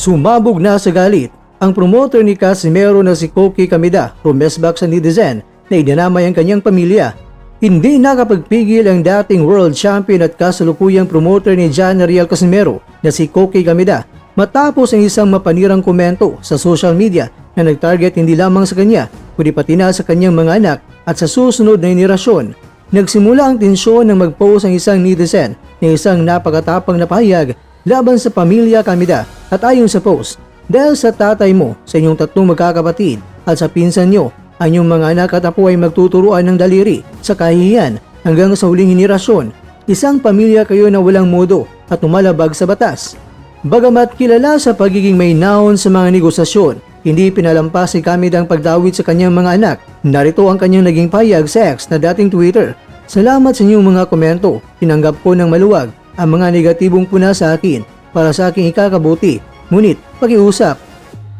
Sumabog na sa galit ang promoter ni Casimero na si Koki Kamida, rumesbak sa netizen na idinamay ang kanyang pamilya. Hindi nakapagpigil ang dating world champion at kasalukuyang promoter ni John Ariel Casimero na si Koki Kamida matapos ang isang mapanirang komento sa social media na nagtarget hindi lamang sa kanya kundi pati na sa kanyang mga anak at sa susunod na henerasyon. Nagsimula ang tensyon nang mag-post ang isang netizen na isang napakatapang na pahayag laban sa pamilya Kamida. At ayon sa post, dahil sa tatay mo, sa inyong tatlong magkakapatid at sa pinsan nyo, ang inyong mga anak at apo ay magtuturuan ng daliri sa kahihiyan hanggang sa huling henerasyon. Isang pamilya kayo na walang modo at umalabag sa batas. Bagamat kilala sa pagiging may naon sa mga negosasyon, hindi pinalampas si Kamida ang pagdawit sa kanyang mga anak. Narito ang kanyang naging pahayag sa X na dating Twitter. Salamat sa inyong mga komento. Tinanggap ko ng maluwag ang mga negatibong puna sa akin para sa aking ikakabuti. Ngunit, pakiusap.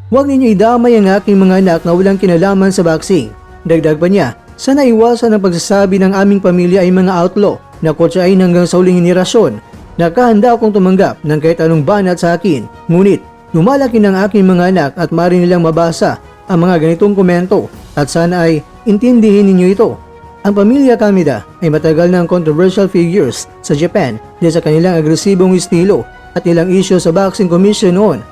Huwag ninyo idamay ang aking mga anak na walang kinalaman sa boxing. Dagdag pa niya, sana iwasan ang pagsasabi ng aming pamilya ay mga outlaw na kotsain hanggang sa huling henerasyon. Nakahanda akong tumanggap ng kahit anong banat sa akin. Ngunit, lumalaki ng aking mga anak at maaari nilang mabasa ang mga ganitong komento at sana ay intindihin ninyo ito. Ang pamilya Kamida ay matagal ng controversial figures sa Japan dahil sa kanilang agresibong estilo at ilang isyu sa boxing commission noon.